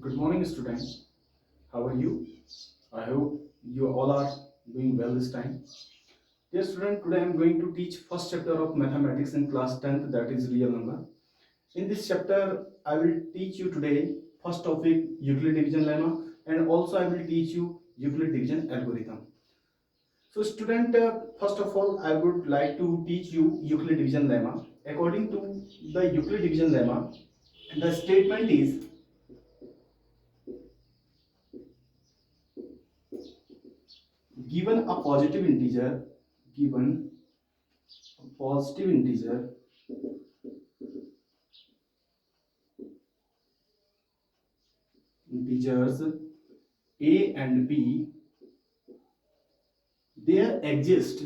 Good morning, students. How are you? I hope you all are doing well this time. Dear student, today I am going to teach first chapter of mathematics in class 10th, that is real number. In this chapter, I will teach you today first topic Euclid division lemma, and also I will teach you Euclid division algorithm. So student, first of all, I would like to teach you Euclid division lemma. According to the Euclid division lemma, the statement is given a positive integer, given a positive integer integers a and b, there exists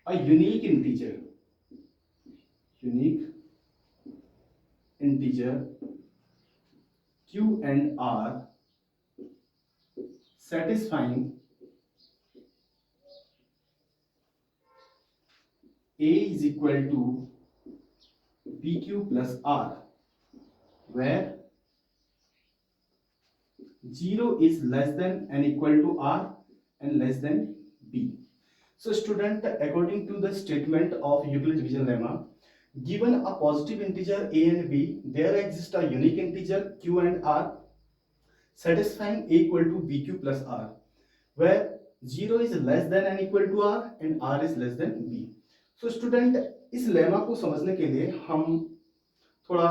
a unique integer q and r satisfying a is equal to bq plus r, where 0 is less than and equal to r and less than b. So student, according to the statement of Euclid division lemma, given a positive integer a and b, there exists a unique integer q and r satisfying a equal to bq plus r, where 0 is less than and equal to r and r is less than b. So student, इस lemma को समझने के लिए हम थोड़ा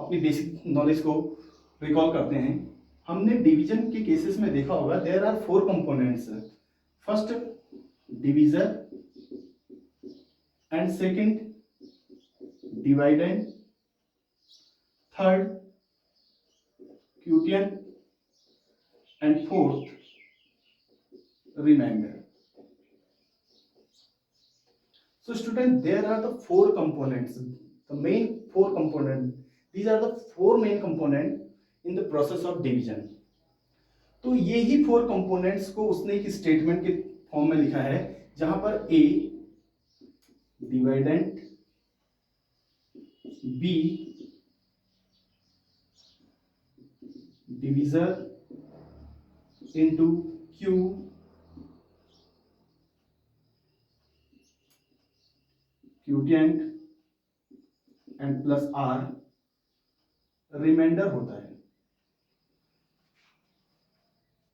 अपनी basic knowledge को recall करते हैं. हमने डिवीजन के केसेस में देखा होगा, there are 4 components. First divisor and second dividend, third quotient and fourth remainder. So student, there are the 4 components, the main 4 component. These are the 4 main component in the process of division. तो ये ही 4 components को उसने एक statement के form में लिखा है, जहां पर a dividend, b divisor into q quotient and plus r remainder होता है.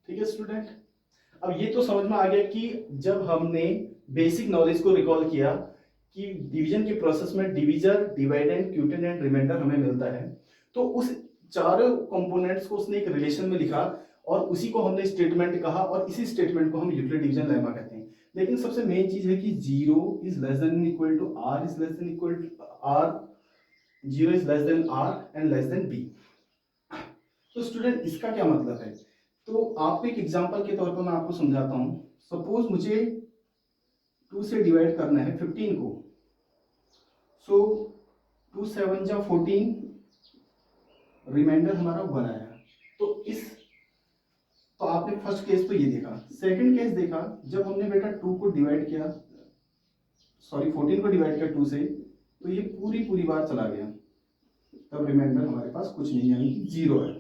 ठीक है स्टूडेंट, अब ये तो समझ में आ गया कि जब हमने बेसिक नॉलेज को रिकॉल किया कि डिवीजन के प्रोसेस में डिवीजर, डिवाइडेंड, क्यूटिएंट एंड रिमाइंडर हमें मिलता है, तो उस चारों कंपोनेंट्स को उसने एक रिलेशन में लिखा और उसी को हमने स्टेटमेंट कहा, और इसी स्टेटमेंट को हम यूक्लिड डिवीजन लेमा कहते हैं. लेकिन सबसे मेन चीज है कि 0 is less than equal to r is less than equal to r, 0 is less than r and less than b. तो स्टूडेंट, इसका क्या मतलब है? तो आपको एक एग्जांपल के तौर पर मैं आपको समझाता हूं. सपोज मुझे 2 से डिवाइड करना है 15 को. सो 2 7 जा 14, रिमाइंडर हमारा 1 आया. तो आपने फर्स्ट केस तो ये देखा. सेकंड केस देखा, जब हमने बेटा 2 को डिवाइड किया, सॉरी 14 को डिवाइड किया 2 से, तो ये पूरी बार चला गया. तब रिमाइंडर हमारे पास कुछ नहीं, यानी कि 0 है.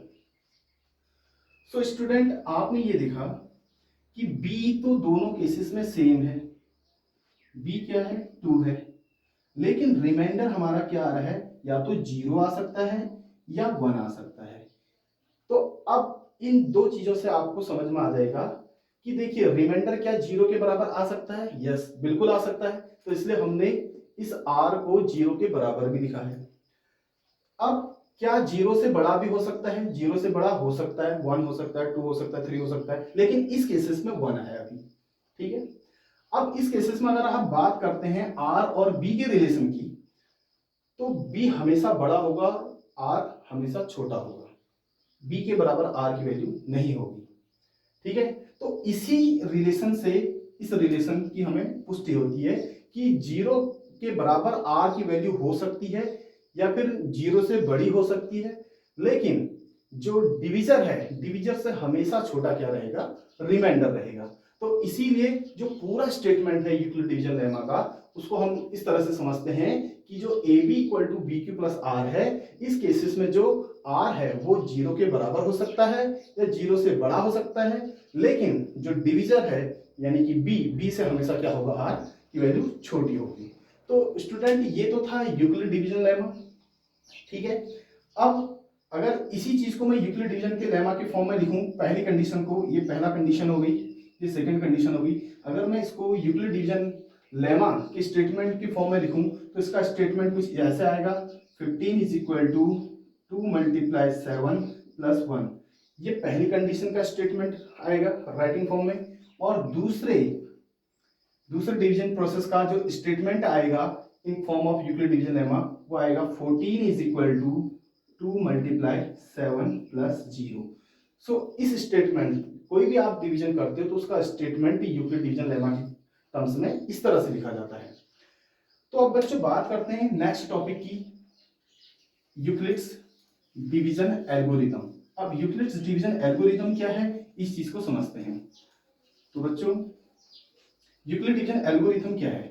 सो स्टूडेंट, आपने ये देखा कि b तो दोनों केसेस में सेम है. b क्या है? 2 है. लेकिन रिमाइंडर हमारा क्या आ रहा है? या तो 0 आ सकता है या 1 आ सकता है. तो अब इन दो चीजों से आपको समझ में आ जाएगा कि देखिए, रिमाइंडर क्या 0 के बराबर आ सकता है? यस, बिल्कुल आ सकता है. तो इसलिए हमने इस r को 0 के बराबर भी लिखा है. अब क्या 0 से बड़ा भी हो सकता है? 0 से बड़ा हो सकता है, 1 हो सकता है, 2 हो सकता है, 3 हो सकता है, लेकिन इस केसेस में 1 है अभी. ठीक है. अब इस केसेस में अगर आप बात करते हैं r और b के रिलेशन की, तो b हमेशा बड़ा होगा, r हमेशा छोटा होगा. b के बराबर r की वैल्यू नहीं होगी. ठीक है. तो इसी रिलेशन से, इस रिलेशन की हमें पुष्टि होती है कि 0 के बराबर r की वैल्यू हो सकती है या फिर 0 से बड़ी हो सकती है, लेकिन जो डिवीजर है, डिवीजर से हमेशा छोटा क्या रहेगा? रिमाइंडर रहेगा. तो इसीलिए जो पूरा स्टेटमेंट है यूक्लिड डिवीजन लेमा का, उसको हम इस तरह से समझते हैं कि जो A B equal to B Q plus R है, इस केसेस में जो आर है वो 0 के बराबर हो सकता है या 0 से बड़ा हो सकता है, लेकिन जो डिविजर है यानी कि बी से हमेशा क्या होगा, आर की वैल्यू छोटी होगी। तो स्टूडेंट ये तो था यूक्लिड डिवीजन लेमा, ठीक है। अब अगर इसी चीज को मैं यूक्लिड डिवीजन के लेमा के फॉर्म में लिखूं, पहली कंडीशन को, ये पहला कंडीशन हो गई, ये सेकंड कंडीशन हो गई, अगर मैं इसको यूक्लिड डिवीजन लेमा के स्टेटमेंट के फॉर्म में लिखूं तो इसका स्टेटमेंट कुछ ऐसे आएगा, 15 is equal to 2 multiply 7 plus 1। ये पहली कंडीशन का स्टेटमेंट आएगा राइटिंग फॉर्म में, और दूसरे डिवीजन प्रोसेस का जो स्टेटमेंट आएगा in form of Euclid division lemma वो आएगा 14 is equal to 2 multiply 7 plus 0। So इस स्टेटमेंट, कोई भी आप डिवीजन करते हो तो उसका स्टेटमेंट यूक्लिड डिवीजन लेमा की टर्म्स में इस तरह से लिखा जाता है। तो अब बच्चों बात करते हैं नेक्स्ट टॉपिक की, यूक्लिड्स डिवीजन एल्गोरिथम। अब यूक्लिड्स डिवीजन एल्गोरिथम क्या है, इस चीज को समझते हैं। तो बच्चों यूक्लिड डिवीजन एल्गोरिथम क्या है?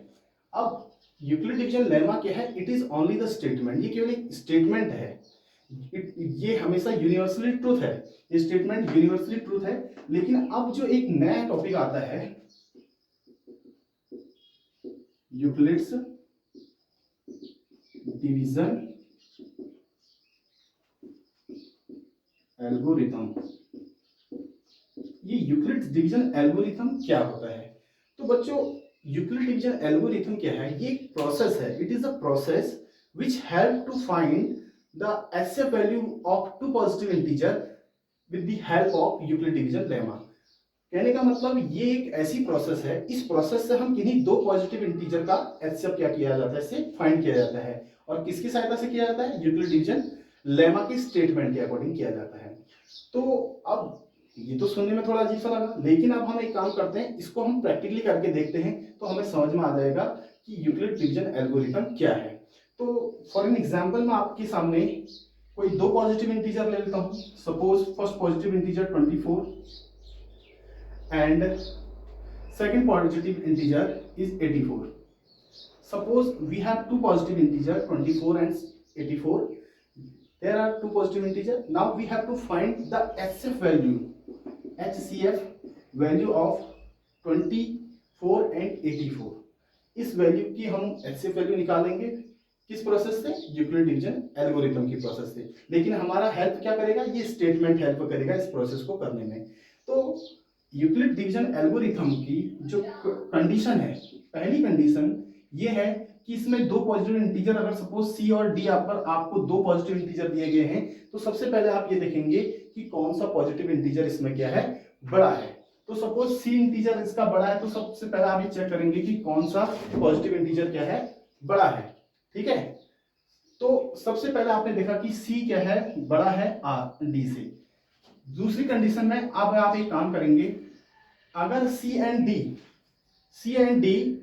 अब यूक्लिड डिवीजन लेमा क्या है? It is only the statement, ये केवल एक स्टेटमेंट है, ये हमेशा यूनिवर्सली ट्रूथ है, ये स्टेटमेंट यूनिवर्सली ट्रूथ है। लेकिन अब जो एक नया टॉपिक आता है, यूक्लिड्स डिवीजन एल्गोरिथम, ये यूक्लिड्स डिवीजन एल्गोरिथम क्या होता है? तो बच्चों यूक्लिड डिवीजन एल्गोरिथम क्या है? ये एक प्रोसेस है, it is a process which help to find the HCF value of two positive integer with the help of Euclid division lemma। कहने का मतलब ये एक ऐसी प्रोसेस है, इस प्रोसेस से हम किन्हीं दो पॉजिटिव इंटीजर का HCF क्या किया जाता है, इसे फाइंड किया जाता है, और किसकी सहायता से किया जाता है? यूक्लिड डिवीजन लेमा के स्टेटमेंट के अकॉर्डिंग किया जाता है। तो अब ये तो सुनने में थोड़ा अजीब सा लगा, लेकिन अब हम एक काम करते हैं, इसको हम प्रैक्टिकली करके देखते हैं तो हमें समझ में आ जाएगा कि यूक्लिड डिवीजन एल्गोरिथम क्या है। तो फॉर एन एग्जांपल मैं आपके सामने कोई दो पॉजिटिव इंटीजर ले लेता हूं। Suppose first positive integer 24 and second positive integer is 84। Suppose we have two positive integer 24 and 84, there are two positive integer, now we have to find the HCF value of 24 and 84। इस value की हम HCF value निकालेंगे किस process से? Euclid division algorithm की process से। लेकिन हमारा हेल्प क्या करेगा? ये स्टेटमेंट हेल्प करेगा इस प्रोसेस को करने में। तो यूक्लिड डिवीजन एल्गोरिथम की जो कंडीशन है, पहली कंडीशन ये है कि इसमें दो पॉजिटिव इंटीजर, अगर सपोज सी और डी आपको दो पॉजिटिव इंटीजर दिए गए हैं, तो सबसे पहले आप ये देखेंगे कि कौन सा पॉजिटिव इंटीजर इसमें क्या है, बड़ा है। तो सपोज सी इंटीजर इसका बड़ा है, तो सबसे पहले आप ये चेक करेंगे कि कौन सा पॉजिटिव इंटीजर क्या है, बड़ा है। ठीक है, तो सबसे पहले आपने देखा कि सी क्या है, बड़ा है आर डी से। दूसरी कंडीशन में अब आप एक काम करेंगे, अगर सी एंड डी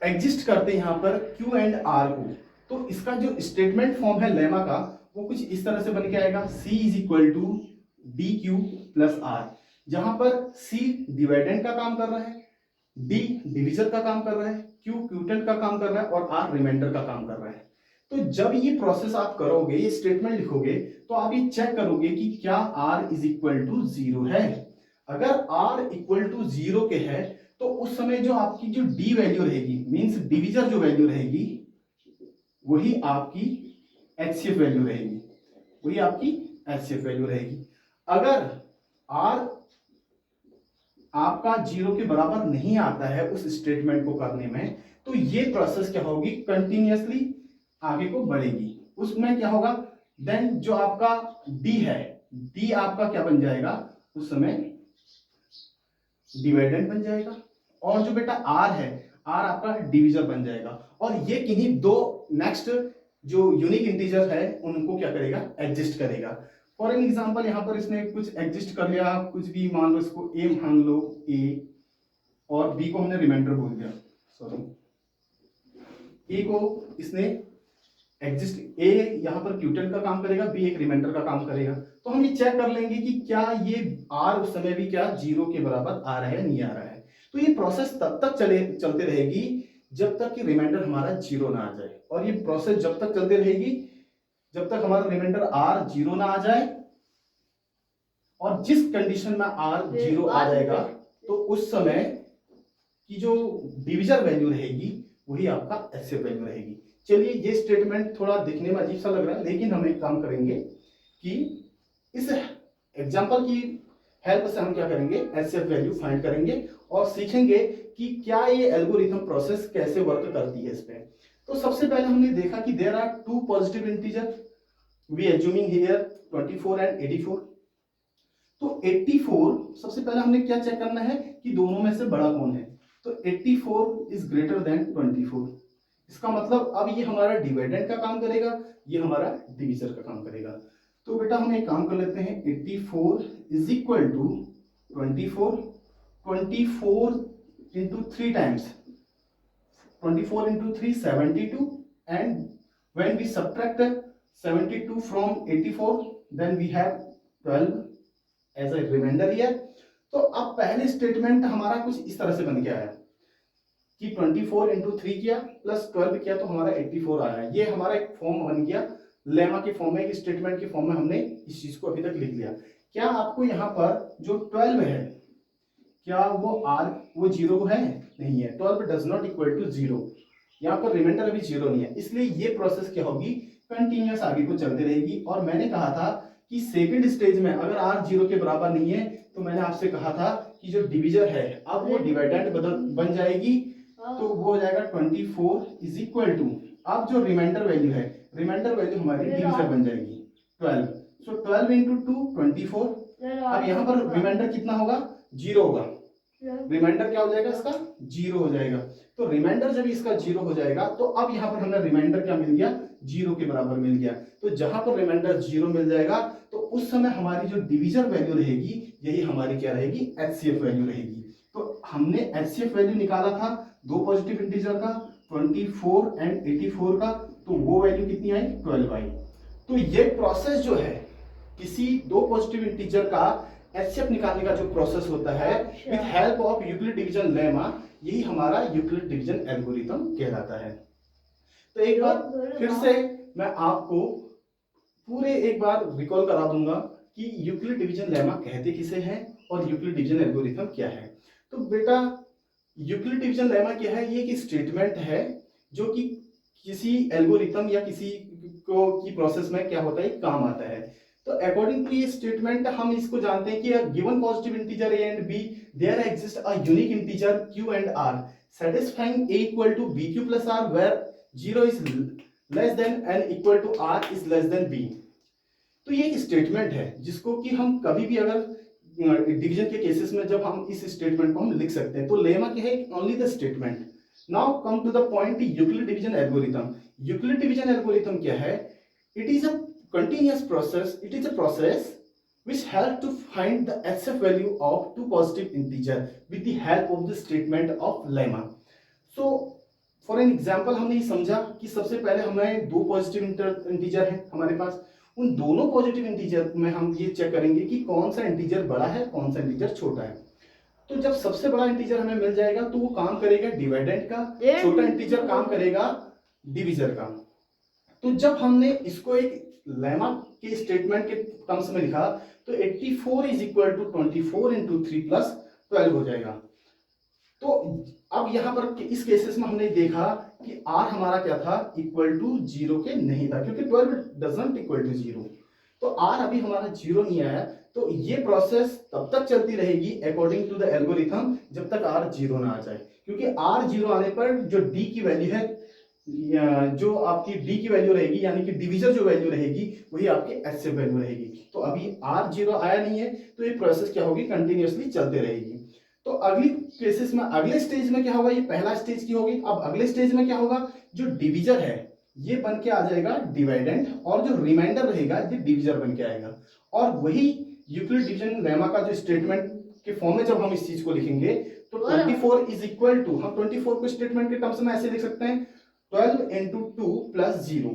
एग्जिस्ट करते हैं यहां पर क्यू एंड आर को, तो इसका जो स्टेटमेंट फॉर्म है लेमा का वो कुछ इस तरह से बन के आएगा, C is equal to D Q plus R, जहां पर सी डिवाइडेंट का काम कर रहा है, डी डिविजन का काम कर रहा है, क्यू क्यूटेंट का काम कर रहा है और आर रिमाइंडर का काम कर रहा है। तो जब ये प्रोसेस आप करोगे, ये स्टेटमेंट लिखोगे, तो आप ये चेक करोगे कि क्या आर इज इक्वल टू 0 है। अगर आर इक्वल टू 0 के है तो उस समय जो आपकी जो डी वैल्यू रहेगी, मींस डिविजर जो वैल्यू रहेगी, वही आपकी एचसीएफ वैल्यू रहेगी, वही आपकी एचसीएफ वैल्यू रहेगी। अगर आर आपका 0 के बराबर नहीं आता है उस स्टेटमेंट को करने में, तो ये प्रोसेस क्या होगी, कंटिन्यूअसली आगे को बढ़ेगी। उसमें क्या होगा, देन जो आपका डी है, डी आपका क्या बन जाएगा, उस समय डिवाइडेंट बन जाएगा, और जो बेटा आर है, आर आपका डिविजर बन जाएगा, और ये किन्हीं दो नेक्स्ट जो यूनिक इंटीजर है उनको क्या करेगा, एडजस्ट करेगा। फॉर एन एग्जांपल यहां पर इसने कुछ एडजस्ट कर लिया, कुछ भी मान लो, इसको ए मान लो, ए और बी को हमने रिमाइंडर बोल दिया, सॉरी, ए को इसने एग्जिस्ट, ए यहां पर क्यूटेंट का काम करेगा, बी एक रिमाइंडर का काम करेगा। तो हम ये चेक कर लेंगे कि क्या ये आर उस समय भी क्या 0 के बराबर आ रहा है, नहीं आ रहा है। तो ये प्रोसेस तब तक चलते रहेगी जब तक कि रिमाइंडर हमारा जीरो ना आ जाए, और ये प्रोसेस जब तक चलती रहेगी जब तक हमारा रिमाइंडर आर जीरो ना आ जाए, और जिस कंडीशन में आर जीरो आ जाएगा तो उस समय की जो डिविजन वैल्यू रहेगी वही आपका एचसीएफ वैल्यू रहेगी। चलिए, ये स्टेटमेंट थोड़ा दिखने में अजीब सा लग रहा है, लेकिन हम एक काम करेंगे कि इस एग्जांपल की हेल्प से हम क्या करेंगे, एचसीएफ वैल्यू फाइंड करेंगे और सीखेंगे कि क्या ये एल्गोरिथम प्रोसेस कैसे वर्क करती है इस पे। तो सबसे पहले हमने देखा कि there are two positive integer, we assuming here 24 and 84। तो 84 सबसे पहले हमने क्या चेक करना है कि दोनों में से बड़ा कौन है। तो 84 इज ग्रेटर देन 24। इसका मतलब अब ये हमारा डिवाइडेंड का काम करेगा, ये हमारा डिविजर का काम करेगा। तो बेटा हम एक काम कर लेते हैं, 84 is equal to 24, 24 into 3 times, 24 into 3 72, and when we subtract 72 from 84 then we have 12 as a remainder here। तो अब पहले स्टेटमेंट हमारा कुछ इस तरह से बन के आया कि 24 इंटू 3 किया प्लस 12 किया तो हमारा 84 आया। ये हमारा एक फॉर्म बन गया, लेमा के फॉर्म में, एक स्टेटमेंट के फॉर्म में हमने इस चीज को अभी तक लिख लिया। क्या आपको यहाँ पर जो 12 है क्या वो जीरो है? नहीं है, 12 does not equal to zero. यहाँ पर रिमाइंडर अभी जीरो नहीं है, इसलिए ये प्रोसेस क्या होगी, कंटिन्यूअस आगे को चलती रहेगी। और मैंने कहा था कि सेकंड स्टेज में अगर आर जीरो के बराबर नहीं है तो मैंने आपसे कहा था कि जो डिविजर है अब वो डिवाइडेंड बन जाएगी, तो वो हो जाएगा 24 इज इक्वल टू, अब जो रिमाइंडर वैल्यू है, रिमाइंडर वैल्यू हमारी डिविजर बन जाएगी 12। सो 12 इंटू 2 24। अब यहाँ पर रिमाइंडर कितना होगा, जीरो होगा। रिमाइंडर क्या हो जाएगा इसका, जीरो हो जाएगा। तो रिमाइंडर जब इसका जीरो हो जाएगा तो अब यहाँ पर हमें रिमाइंडर क्या मिल गया, जीरो के बराबर मिल गया। तो जहां पर रिमाइंडर जीरो मिल जाएगा तो उस समय हमारी जो डिविजन वैल्यू रहेगी यही हमारी क्या रहेगी, एचसीएफ वैल्यू रहेगी। तो हमने एचसीएफ वैल्यू निकाला था दो पॉजिटिव इंटीजर का, 24 एंड 84 का, तो वो वैल्यू कितनी आई, 12 आई। तो ये प्रोसेस जो है किसी दो पॉजिटिव इंटीजर का एचसीएफ निकालने का जो प्रोसेस होता है with help of Euclid division lemma, यही हमारा यूक्लिड डिवीजन एल्गोरिथम कहलाता है। तो एक बार फिर से मैं आपको पूरे एक बार रिकॉल करा दूंगा कि यूक्लिड डिवीजन लेमा कहते किसे हैं और यूक्लिड डिवीजन एल्गोरिथम क्या है। तो बेटा यूक्लिड डिवीजन लेमा क्या है, ये एक स्टेटमेंट है जो कि किसी एल्गोरिथम या किसी को की प्रोसेस में क्या होता है, काम आता है। तो अकॉर्डिंग टू ये स्टेटमेंट हम इसको जानते हैं कि given positive integer a and b there exist a unique integer q and r satisfying a equal to bq plus r where 0 is less than n equal to r is less than b। तो ये एक statement है जिसको कि हम कभी भी अगर डिवीजन के केसेस में जब हम इस स्टेटमेंट को हम लिख सकते हैं। तो लेमा क्या है, only the statement. Now come to the point, Euclid division algorithm. Euclid division algorithm क्या है, it is a continuous process, it is a process which help to find the HCF value of two positive integer with the help of the statement of lemma। so for an example हमने ये समझा कि सबसे पहले हमें दो positive integer है हमारे पास, उन दोनों पॉजिटिव इंटीजर में हम ये चेक करेंगे कि कौन सा इंटीजर बड़ा है कौन सा इंटीजर छोटा है। तो जब सबसे बड़ा इंटीजर हमें मिल जाएगा तो वो काम करेगा डिवाइडेंड का, छोटा इंटीजर काम करेगा डिविजर का। तो जब हमने इसको एक लेमा के स्टेटमेंट के टर्म्स में लिखा तो 84 is equal to 24 into 3 plus 12 हो जाएगा। तो अब यहां पर इस केसेस में हमने देखा कि r हमारा क्या था, इक्वल टू जीरो के नहीं था, क्योंकि 12 does not equal to zero. तो r अभी हमारा जीरो नहीं आया, तो ये प्रोसेस तब तक चलती रहेगी अकॉर्डिंग टू द एल्गोरिथम जब तक r जीरो ना आ जाए, क्योंकि r जीरो आने पर जो d की वैल्यू है, जो आपकी d की वैल्यू रहेगी यानी कि डिवीजर जो वैल्यू रहेगी वही आपकी एचसीएफ वैल्यू रहेगी। तो अभी r जीरो आया नहीं है तो ये प्रोसेस क्या होगी, कंटिन्यूअसली चलते रहेगी। तो अगली केसेस में अगले स्टेज में क्या होगा, ये पहला स्टेज की होगी। अब अगले स्टेज में क्या होगा, जो डिवीजर है ये बन के आ जाएगा डिवाइडेंड, और जो रिमाइंडर रहेगा ये डिवीजर बन के आएगा। और वही यूक्लिड डिवीजन लेमा का जो स्टेटमेंट के फॉर्म में जब हम इस चीज को लिखेंगे तो 24 इज इक्वल टू, हम 24 को स्टेटमेंट के टर्म्स में ऐसे लिख सकते हैं 12 इंटू 2 प्लस 0।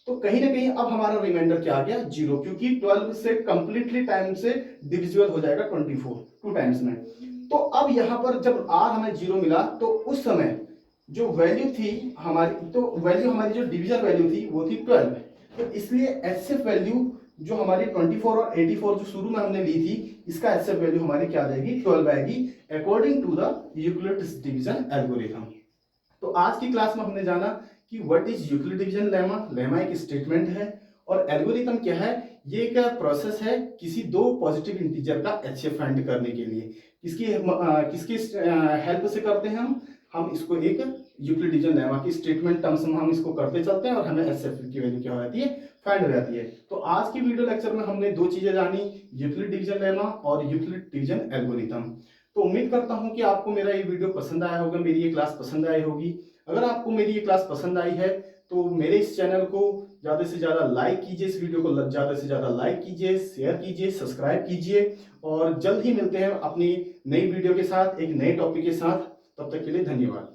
तो कहीं ना कहीं अब हमारा रिमाइंडर क्या आ गया, 0, क्योंकि 12 से कंप्लीटली टाइम से डिविजिबल हो जाएगा 24 टू टाइम्स में। तो अब यहाँ पर जब आर हमें 0 मिला तो उस समय जो वैल्यू थी हमारी, तो वैल्यू हमारी जो डिवीजन वैल्यू थी वो थी 12। तो इसलिए एचसीएफ वैल्यू जो हमारी 24 और 84 जो शुरू में हमने ली थी, इसका एचसीएफ वैल्यू हमारी क्या जाएगी, 12 आएगी according to the Euclid's division algorithm. तो आज की क्लास में हमने जाना कि what is Euclid division lemma. Lemma एक स्टेटमेंट है और एल्गोरिथम क्या है, ये एक प्रोसेस है किसी दो पॉजिटिव इंटीजर का एचसीएफ फाइंड करने के लिए। किसकी हेल्प से करते हैं हम इसको एक यूक्लिड डिवीजन लेमा की स्टेटमेंट टर्म्स में हम इसको करते चलते हैं और हमें एचसीएफ की वैल्यू क्या हो जाती है, फाइंड हो जाती है। तो आज की वीडियो लेक्चर में हमने दो चीजें जानी, यूक्लिड डिवीजन लेमा और यूक्लिड डिवीजन एल्गोरिथम। तो उम्मीद करता हूं कि आपको मेरा ये वीडियो पसंद आया होगा, मेरी ये क्लास पसंद आई होगी। अगर आपको मेरी ये क्लास पसंद आई है तो मेरे इस चैनल को ज्यादा से ज्यादा लाइक कीजिए, इस वीडियो को ज्यादा से ज्यादा लाइक कीजिए, शेयर कीजिए, सब्सक्राइब कीजिए और जल्द ही मिलते हैं अपनी नई वीडियो के साथ, एक नए टॉपिक के साथ। तब तक के लिए धन्यवाद।